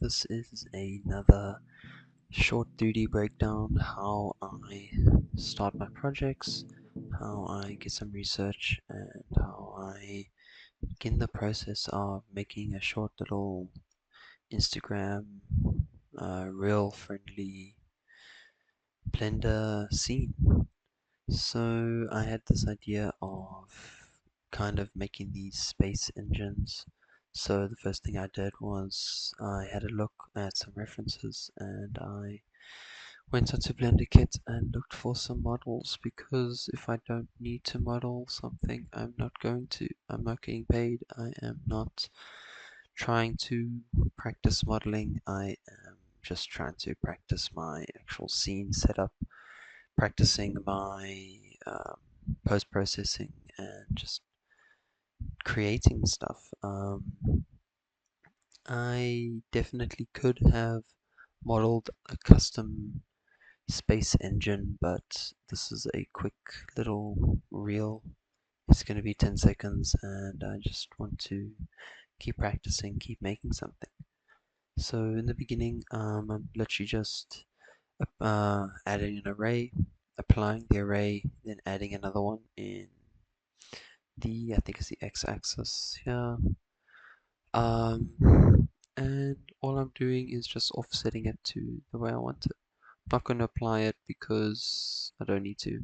this is another short 3D breakdown how I start my projects, how I get some research, and how I begin the process of making a short little Instagram reel friendly Blender scene. So I had this idea of kind of making these space engines. So the first thing I did was I had a look at some references and I went onto Blender Kit and looked for some models, because if I don't need to model something, I'm not getting paid. I am not trying to practice modeling. I am just trying to practice my actual scene setup, practicing my post-processing and just creating stuff. I definitely could have modeled a custom space engine, but this is a quick little reel. It's going to be 10 seconds and I just want to keep practicing, keep making something. So in the beginning, I'm literally just adding an array, applying the array, then adding another one in I think it's the x-axis here. And all I'm doing is just offsetting it to the way I want it. I'm not going to apply it because I don't need to.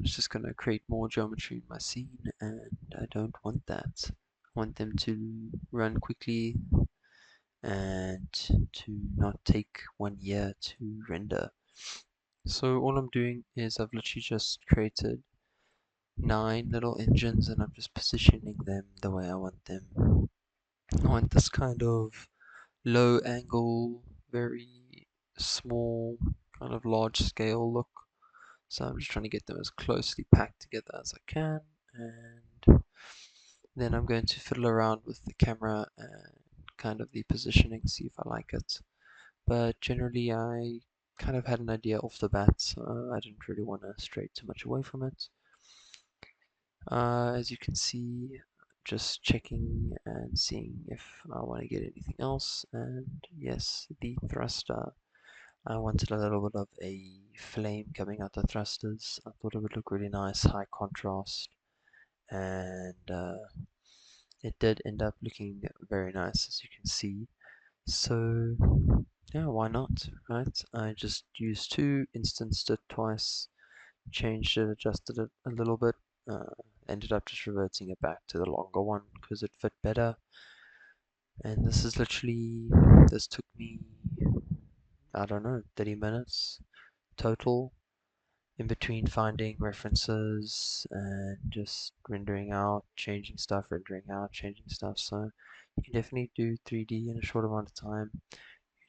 It's just going to create more geometry in my scene, and I don't want that. I want them to run quickly and to not take 1 year to render. So all I'm doing is I've literally just created 9 little engines and I'm just positioning them the way I want them. I want this kind of low angle, very small, kind of large scale look. So I'm just trying to get them as closely packed together as I can, and then I'm going to fiddle around with the camera and kind of the positioning, see if I like it. But generally I kind of had an idea off the bat, so I didn't really want to stray too much away from it. As you can see, just checking and seeing if I want to get anything else, and yes, the thruster. I wanted a little bit of a flame coming out the thrusters. I thought it would look really nice, high contrast, and it did end up looking very nice, as you can see. So yeah, why not, right? I just used 2, instanced it twice, changed it, adjusted it a little bit, uh, ended up just reverting it back to the longer one because it fit better. And this took me, I don't know, 30 minutes total, in between finding references and just rendering out, changing stuff, rendering out, changing stuff. So you can definitely do 3D in a short amount of time.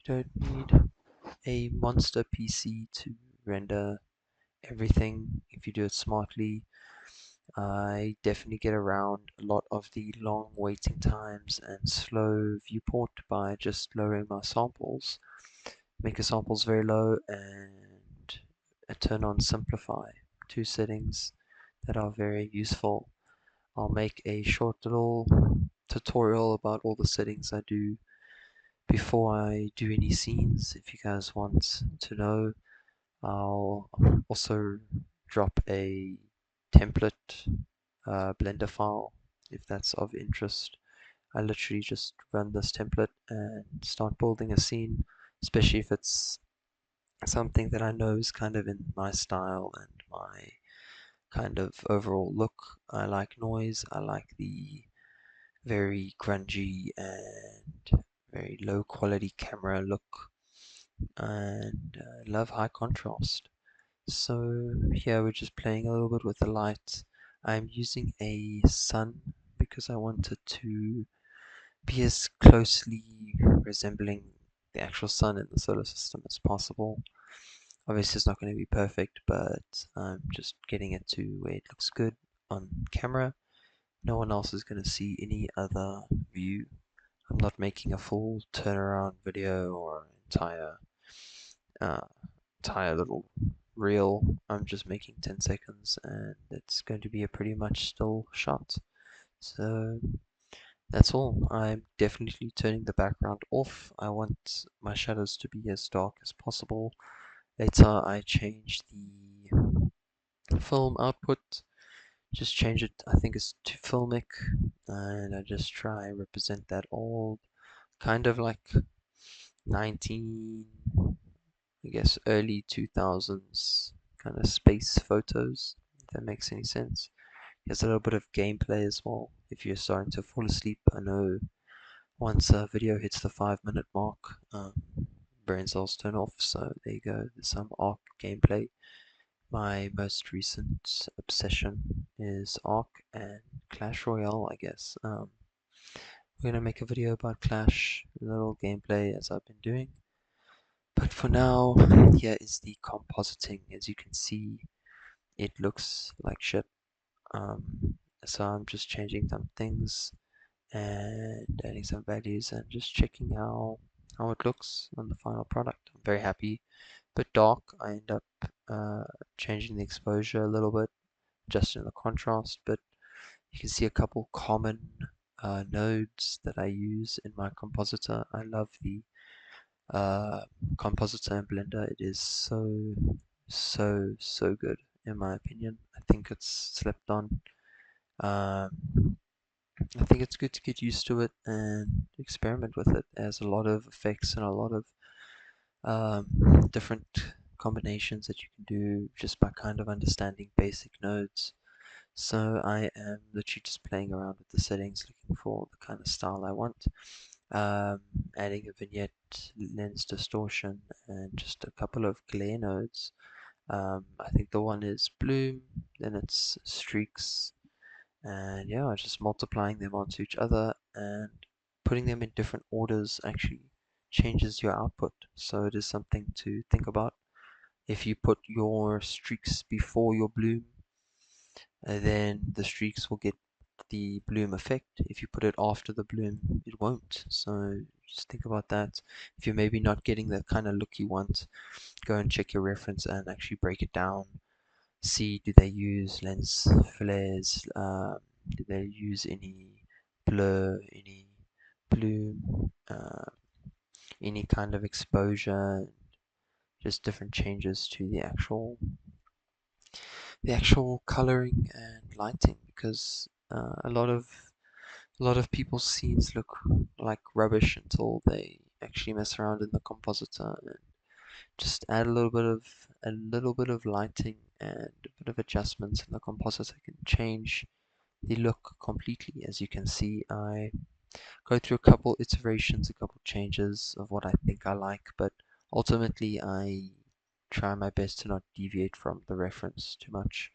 You don't need a monster PC to render everything if you do it smartly. I definitely get around a lot of the long waiting times and slow viewport by just lowering my samples. Make the samples very low and turn on simplify. 2 settings that are very useful. I'll make a short little tutorial about all the settings I do before I do any scenes if you guys want to know. I'll also drop a template Blender file if that's of interest. I literally just run this template and start building a scene, especially if it's something that I know is kind of in my style and my kind of overall look. I like noise, I like the very grungy and very low quality camera look, and love high contrast. So here we're just playing a little bit with the light. I'm using a sun because I wanted to be as closely resembling the actual sun in the solar system as possible. Obviously it's not going to be perfect, but I'm just getting it to where it looks good on camera. No one else is going to see any other view. I'm not making a full turnaround video or uh, entire little reel. I'm just making 10 seconds and it's going to be a pretty much still shot. So that's all. I'm definitely turning the background off. I want my shadows to be as dark as possible. Later I change the film output, just change it, I think it's to filmic, and I just try and represent that old, kind of like 19, I guess early 2000s kind of space photos, if that makes any sense. There's a little bit of gameplay as well. If you're starting to fall asleep, I know once a video hits the 5 minute mark, brain cells turn off. So there you go. There's some Ark gameplay. My most recent obsession is Ark and Clash Royale, I guess. We're gonna make a video about Clash, a little gameplay as I've been doing. But for now, here is the compositing. As you can see, it looks like shit. So I'm just changing some things and adding some values and just checking how it looks on the final product. I'm very happy. Bit dark. I end up changing the exposure a little bit, adjusting the contrast, but you can see a couple common nodes that I use in my compositor. I love the compositor in Blender. It is so good in my opinion. I think it's slept on. Um, I think it's good to get used to it and experiment with it. It has a lot of effects and a lot of different combinations that you can do just by kind of understanding basic nodes. So I am literally just playing around with the settings, looking for the kind of style I want. Um, Adding a vignette, lens distortion, and just a couple of glare nodes. I think the one is bloom, then it's streaks, and yeah, just multiplying them onto each other and putting them in different orders actually changes your output. So it is something to think about. If you put your streaks before your bloom, then the streaks will get the bloom effect. If you put it after the bloom, it won't. So just think about that. If you're maybe not getting the kind of look you want, go and check your reference and actually break it down. See, do they use lens flares? Do they use any blur, any bloom, any kind of exposure? Just different changes to the actual coloring and lighting, because a lot of people's scenes look like rubbish until they actually mess around in the compositor and just add a little bit of lighting and a bit of adjustments in the compositor can change the look completely. As you can see, I go through a couple iterations, a couple changes of what I think I like, but ultimately I try my best to not deviate from the reference too much.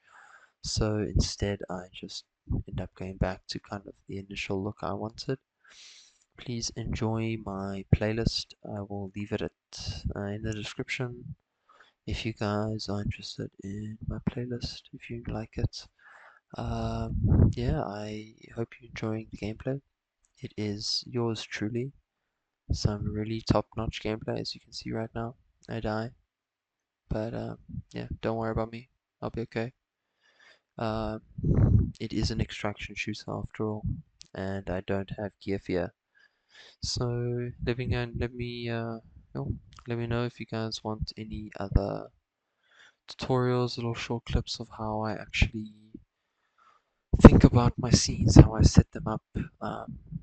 So instead, I just end up going back to kind of the initial look I wanted. Please enjoy my playlist. I will leave it in the description if you guys are interested in my playlist, if you like it. Yeah, I hope you're enjoying the gameplay. It is yours truly. Some really top-notch gameplay, as you can see right now. I die, but yeah, don't worry about me. I'll be okay. Um, it is an extraction shooter after all, and I don't have gear fear. So oh, let me know if you guys want any other tutorials, little short clips of how I actually think about my scenes, how I set them up,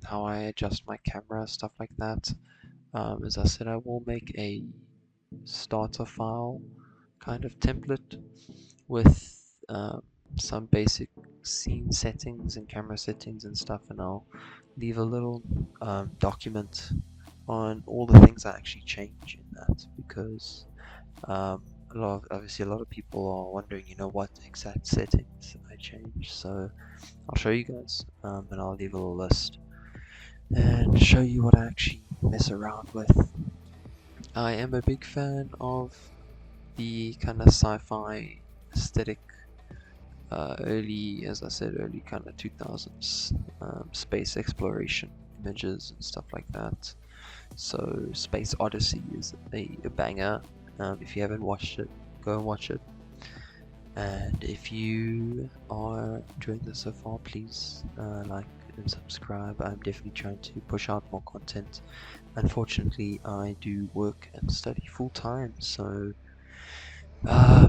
how I adjust my camera, stuff like that. As I said, I will make a starter file kind of template with some basic scene settings and camera settings and stuff, and I'll leave a little document on all the things I actually change in that, because obviously a lot of people are wondering, what exact settings I change. So I'll show you guys, and I'll leave a little list and show you what I actually mess around with. I am a big fan of the kind of sci-fi aesthetic, early, as I said, early kind of 2000s space exploration images and stuff like that. So Space Odyssey is a banger. If you haven't watched it, go and watch it. And if you are enjoying this so far, please like, and subscribe. I'm definitely trying to push out more content. Unfortunately, I do work and study full time, so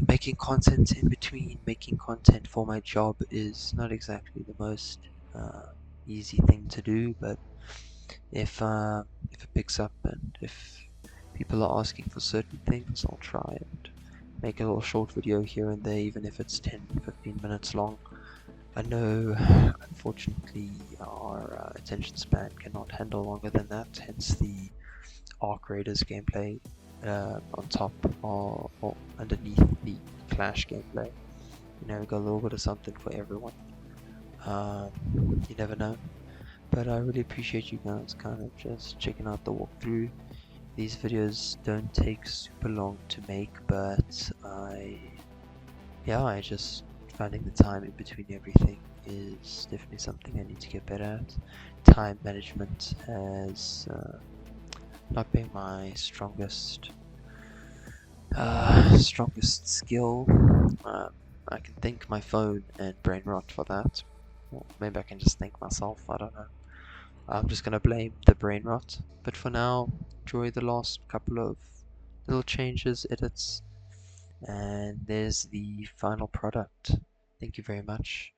making content in between making content for my job is not exactly the most easy thing to do. But if it picks up and if people are asking for certain things, I'll try and make a little short video here and there, even if it's 10-15 minutes long. I know, unfortunately, our attention span cannot handle longer than that, hence the Arc Raiders gameplay on top or underneath the Clash gameplay. We got a little bit of something for everyone. Um, you never know. But I really appreciate you guys kind of just checking out the walkthrough. These videos don't take super long to make, but I just finding the time in between everything is definitely something I need to get better at. Time management has not been my strongest skill. I can thank my phone and brain rot for that. Or maybe I can just thank myself, I don't know. I'm just gonna blame the brain rot. But for now, enjoy the last couple of little changes, edits, and there's the final product. Thank you very much.